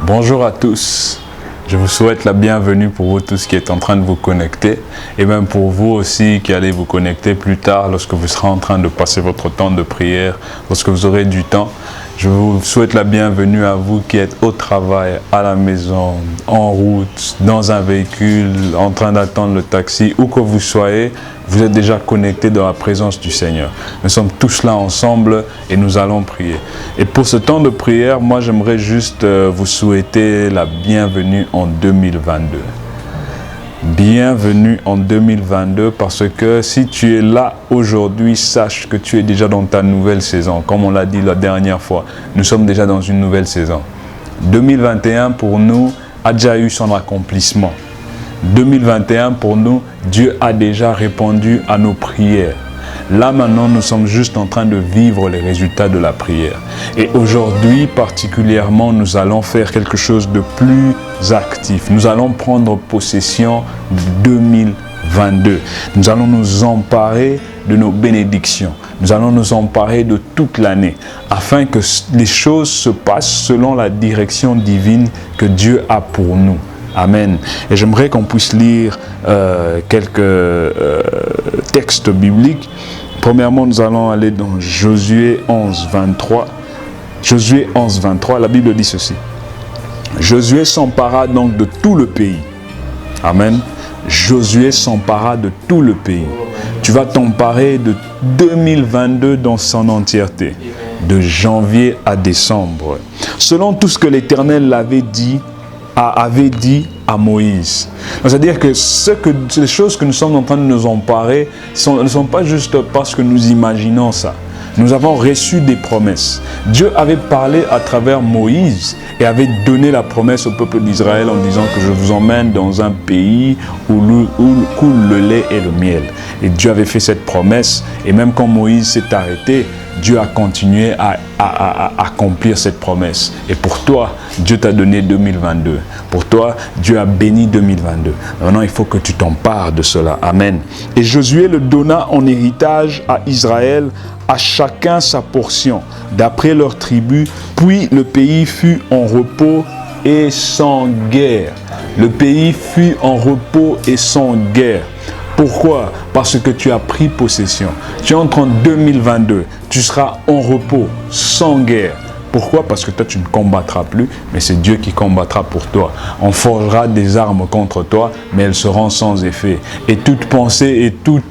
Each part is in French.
Bonjour à tous, je vous souhaite la bienvenue pour vous tous qui êtes en train de vous connecter et même pour vous aussi qui allez vous connecter plus tard lorsque vous serez en train de passer votre temps de prière, lorsque vous aurez du temps. Je vous souhaite la bienvenue à vous qui êtes au travail, à la maison, en route, dans un véhicule, en train d'attendre le taxi, où que vous soyez, vous êtes déjà connectés dans la présence du Seigneur. Nous sommes tous là ensemble et nous allons prier. Et pour ce temps de prière, moi j'aimerais juste vous souhaiter la bienvenue en 2022. Bienvenue en 2022 parce que si tu es là aujourd'hui, sache que tu es déjà dans ta nouvelle saison. Comme on l'a dit la dernière fois, nous sommes déjà dans une nouvelle saison. 2021 pour nous a déjà eu son accomplissement. 2021 pour nous, Dieu a déjà répondu à nos prières. Là maintenant, nous sommes juste en train de vivre les résultats de la prière. Et aujourd'hui, particulièrement, nous allons faire quelque chose de plus actif. Nous allons prendre possession de 2022. Nous allons nous emparer de nos bénédictions. Nous allons nous emparer de toute l'année afin que les choses se passent selon la direction divine que Dieu a pour nous. Amen. Et j'aimerais qu'on puisse lire quelques textes bibliques. Premièrement, nous allons aller dans Josué 11, 23. Josué 11, 23, la Bible dit ceci. Josué s'empara donc de tout le pays. Amen. Josué s'empara de tout le pays. Tu vas t'emparer de 2022 dans son entièreté, de janvier à décembre. Selon tout ce que l'Éternel avait dit à Moïse. C'est-à-dire que les choses que nous sommes en train de nous emparer ne sont pas juste parce que nous imaginons ça. Nous avons reçu des promesses. Dieu avait parlé à travers Moïse et avait donné la promesse au peuple d'Israël en disant que je vous emmène dans un pays où coule le lait et le miel. Et Dieu avait fait cette promesse et même quand Moïse s'est arrêté, Dieu a continué à accomplir cette promesse. Et pour toi, Dieu t'a donné 2022. Pour toi, Dieu a béni 2022. Maintenant, il faut que tu t'empares de cela. Amen. Et Josué le donna en héritage à Israël, à chacun sa portion, d'après leur tribu. Puis le pays fut en repos et sans guerre. Le pays fut en repos et sans guerre. Pourquoi? Parce que tu as pris possession. Tu entres en 2022, tu seras en repos, sans guerre. Pourquoi? Parce que toi, tu ne combattras plus, mais c'est Dieu qui combattra pour toi. On forgera des armes contre toi, mais elles seront sans effet. Et toute pensée et toute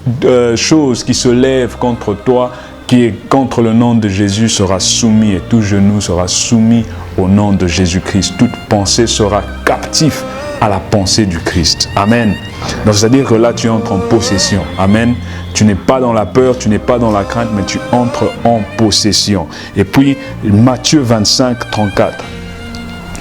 chose qui se lève contre toi, qui est contre le nom de Jésus, sera soumis, et tout genou sera soumis au nom de Jésus-Christ. Toute pensée sera captive à la pensée du Christ. Amen. Donc c'est-à-dire que là tu entres en possession. Amen. Tu n'es pas dans la peur, tu n'es pas dans la crainte, mais tu entres en possession. Et puis Matthieu 25, 34.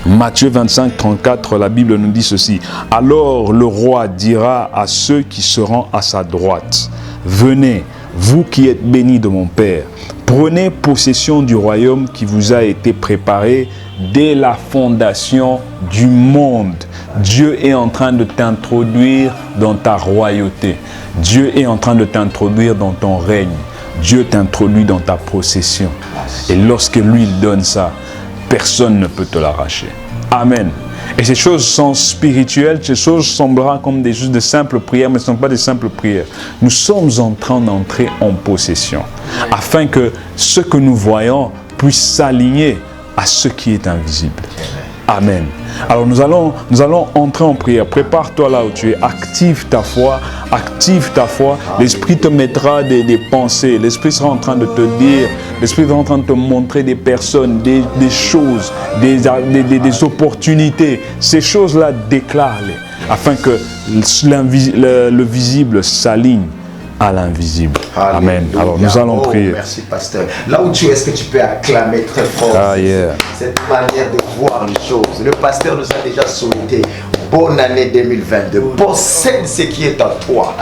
Matthieu 25, 34, la Bible nous dit ceci. Alors le roi dira à ceux qui seront à sa droite, venez, vous qui êtes bénis de mon Père, prenez possession du royaume qui vous a été préparé dès la fondation du monde. Dieu est en train de t'introduire dans ta royauté. Dieu est en train de t'introduire dans ton règne. Dieu t'introduit dans ta possession. Et lorsque lui il donne ça, personne ne peut te l'arracher. Amen. Et ces choses sont spirituelles, ces choses sembleront comme des choses de simples prières, mais ce ne sont pas des simples prières. Nous sommes en train d'entrer en possession, afin que ce que nous voyons puisse s'aligner à ce qui est invisible. Amen. Alors nous allons entrer en prière. Prépare-toi là où tu es. Active ta foi. Active ta foi. L'Esprit te mettra des pensées. L'Esprit sera en train de te dire. L'Esprit sera en train de te montrer des personnes, des choses, des opportunités. Ces choses-là, déclare-les. Afin que le visible s'aligne à l'invisible. Amen. Alors nous allons prier. Merci pasteur. Là où tu es, est-ce que tu peux acclamer très fort cette manière de voir les choses? Le pasteur nous a déjà souhaité bonne année 2022. Possède ce qui est en toi.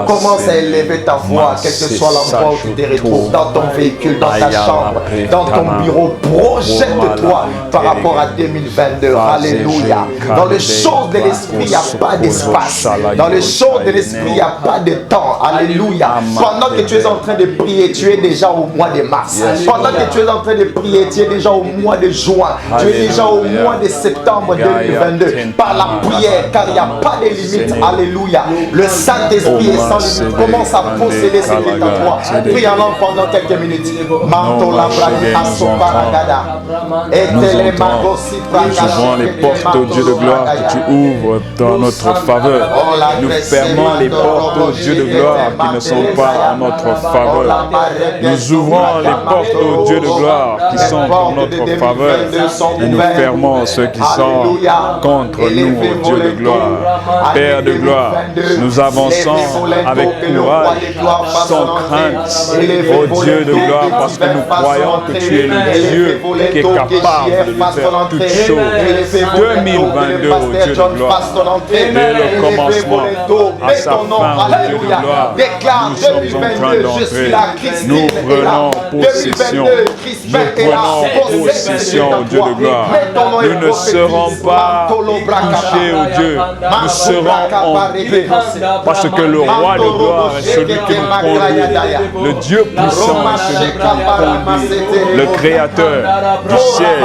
Commence à élever ta voix, quel que soit l'endroit où tu te retrouves, dans ton véhicule, dans ta chambre, dans ton bureau. Projette-toi. par rapport à 2022. Alléluia. Dans les choses de l'esprit, il n'y a pas d'espace. Dans les choses de l'esprit, il n'y a pas de temps. Alléluia. Pendant que tu es en train de prier, tu es déjà au mois de mars. Pendant que tu es en train de prier, tu es déjà au mois de juin. Tu es déjà au mois de septembre 2022. Par la prière, car il n'y a pas de limite. Alléluia. Le Saint-Esprit est sans limite. Commence à posséder ce qui est à toi. Prie en langue pendant quelques minutes. Manto la braque asoparagada. Nous ouvrons les portes au Dieu de gloire que tu ouvres dans notre faveur. Nous fermons les portes au Dieu de gloire qui ne sont pas en notre faveur. Nous ouvrons les portes au Dieu de gloire qui sont en notre faveur. Et nous fermons ceux qui sont contre nous, au Dieu de gloire. Père de gloire, nous avançons avec courage, sans crainte, au Dieu de gloire, parce que nous croyons que tu es le Dieu qui est capable de faire toutes choses. 2022, au Dieu de gloire, dès le commencement à sa fin, au Dieu de gloire, nous sommes en train d'entrer. Nous prenons possession. Nous prenons possession, au Dieu de gloire. Nous ne serons pas touchés, au Dieu. Nous serons en paix, parce que le roi de gloire est celui qui nous conduit. Le Dieu puissant est celui qui nous conduit. Le créateur du ciel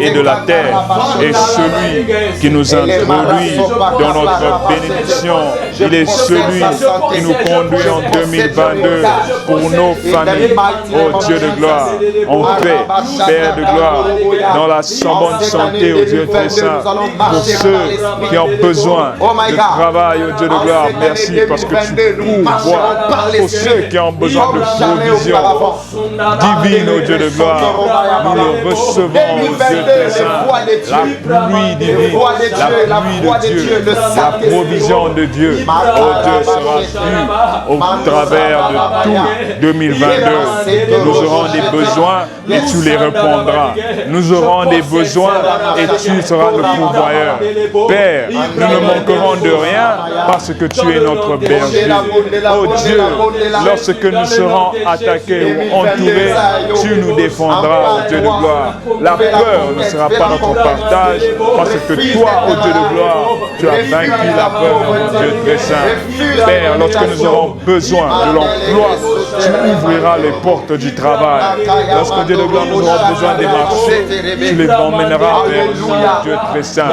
et de la terre est celui qui nous introduit dans notre bénédiction. Il est celui qui nous conduit en 2022 pour nos familles. Oh Dieu de gloire, en paix, Père de gloire, dans la bonne santé, oh Dieu très saint, pour ceux qui ont besoin de travail, oh Dieu de gloire, merci parce que tu pourvois pour ceux qui ont besoin de provision divine, oh Dieu de gloire. Nous le recevons, oh Dieu très saint, la pluie divine, la pluie de Dieu, la provision de Dieu, oh Dieu sera vue au travers de tout 2022. Nous aurons des besoins et tu les répondras. Nous aurons des besoins et tu seras le pourvoyeur. Père, nous ne manquerons de rien parce que tu es notre berger. Oh Dieu, lorsque nous serons attaqués ou entourés, tu nous défendras, oh Dieu de gloire. La peur ne sera pas notre partage parce que toi, oh Dieu de gloire, tu as vaincu la peur, oh Dieu très saint. Père, lorsque nous aurons besoin de l'emploi, tu ouvriras les portes du travail. Lorsque Dieu de gloire, nous aurons besoin des marchés, tu les emmèneras vers nous, Dieu très saint.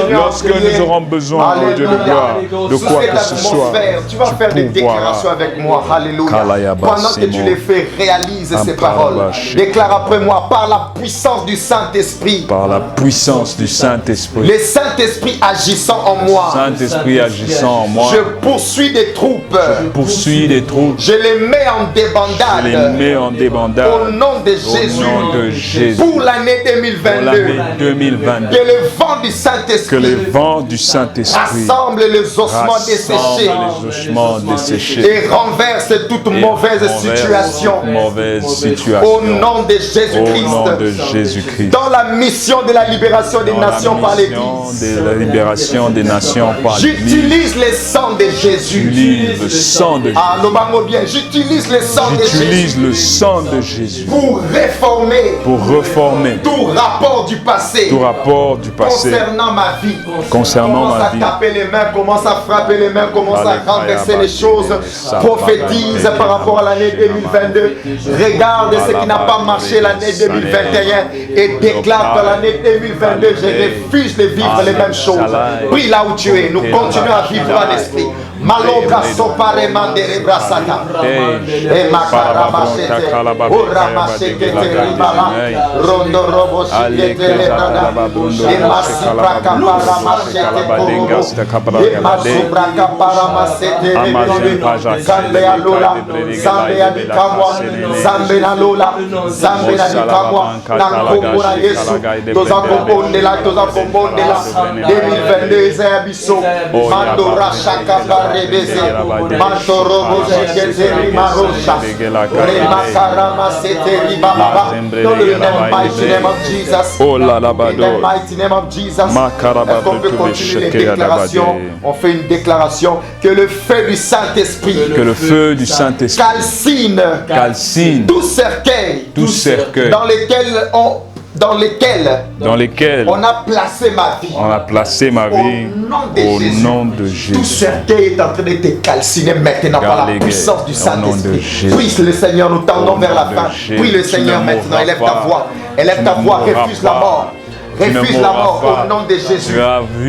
Lorsque nous aurons besoin, oh Dieu de gloire, de quoi que ce soit, tu vas faire des déclarations avec moi. Alléluia. Pendant que tu les fais, réalise ces paroles. Déclare après moi, par la puissance du Saint-Esprit. Par la puissance du Saint-Esprit. Le Saint-Esprit agissant en moi. Saint-Esprit agissant en moi. Je poursuis des troupes. Je poursuis des troupes. Je les mets en débandade. Je les mets en débandade. Au nom de Jésus. Au nom de Jésus. Pour l'année 2022. Pour l'année 2022. Que le vent du Saint-Esprit. Que le vent du Saint-Esprit rassemble les ossements desséchés. Les ossements desséchés. Et renverse toute mauvaise situation. Au nom de Jésus-Christ. Au nom de Jésus-Christ. Dans la mission de la libération des nations par l'Église. De la libération des nations par l'Église. J'utilise le sang de Jésus. J'utilise le sang de Jésus. Ah, le bien. J'utilise le sang de Jésus. J'utilise le sang de Jésus. Pour réformer. Pour reformer. Tout rapport du passé. Tout rapport du passé. Concernant ma vie. Concernant ma vie. Commence à taper les mains, commence à frapper les mains, commence à renverser les choses. Prophétise par rapport à l'année 2022. Regarde ce qui n'a pas marché l'année 2021 et déclare que l'année 2022, je refuse de vivre les mêmes choses. Prie là où tu es, nous continuons à vivre dans l'esprit. Maloka sopare mandere brasata. E makaraba shete. Urama shete ribaba. Rondo robo shete lebrada. E masibra kapara mashete korobo. E masubra kapara masete rebebe. Zambe alula. Zambe adikamwa. Zambe na lula. Zambe na dikamwa. Nankokura Yesu. Toza kombondela. Toza kombondela. 2022 Isaiah Bisso. Mando rashaka par rebeze mantorobo zeketeri marosha remakarama seteri baba. Dans le mighty name of Jesus. Oh là là bado. In the mighty name of Jesus. Est-ce qu'on peut continuer les déclarations? On fait une déclaration que le feu du Saint-Esprit. Que le feu du Saint-Esprit calcine tout cercueil cercueil dans lequel dans lesquels on a placé ma vie. On a placé ma vie au nom de Jésus. Tout cercueil est en train de te calciner maintenant par la puissance du Saint-Esprit. Prie le Seigneur, nous tendons vers la fin. Prie le Seigneur maintenant, élève ta voix. Élève ta voix, refuse la mort. Refuse la mort au nom de Jésus.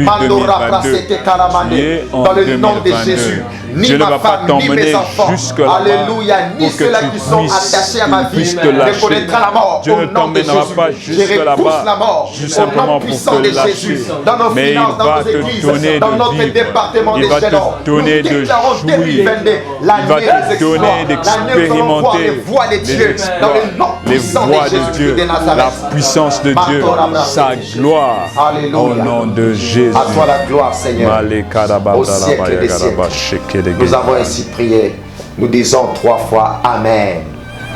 Mandora Prasete Karamane. Dans le nom de Jésus. Ni ma femme, ni mes enfants. Alléluia. Ni ceux-là qui sont attachés à ma vie ne connaîtra la mort au nom de Jésus. Je repousse la mort au nom puissant de Jésus. Dans nos finances, dans nos églises, dans notre département des jalons. Nous déclarons 2022 l'année des exploits. L'année où nous allons voir les voies de Dieu. Dans le nom puissant de Jésus de Nazareth. La puissance de Dieu. Sa gloire. Alléluia. Au nom de Jésus. À toi la gloire, Seigneur. Au siècle des siècles. Nous avons ainsi prié. Nous disons 3 fois Amen.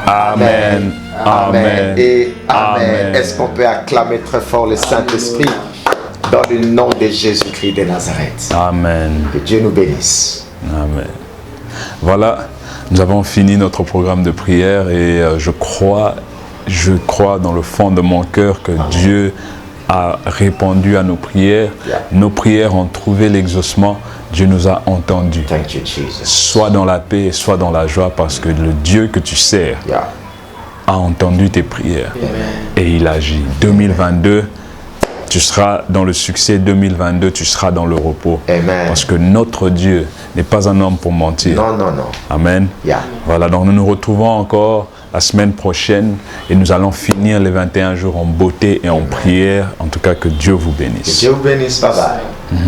Amen. Amen. Et Amen. Est-ce qu'on peut acclamer très fort le Saint-Esprit dans le nom de Jésus-Christ de Nazareth? Amen. Que Dieu nous bénisse. Amen. Voilà, nous avons fini notre programme de prière et je crois dans le fond de mon cœur que Dieu a répondu à nos prières. Nos prières ont trouvé l'exaucement. Dieu nous a entendus. Thank you, Jesus. Soit dans la paix, soit dans la joie, parce que le Dieu que tu sers a entendu tes prières. Et il agit. 2022, tu seras dans le succès. 2022, tu seras dans le repos. Amen. Parce que notre Dieu n'est pas un homme pour mentir. Non, non, non. Amen. Voilà, donc nous nous retrouvons encore la semaine prochaine et nous allons finir les 21 jours en beauté et en prière. En tout cas, que Dieu vous bénisse. Que Dieu vous bénisse. Bye bye.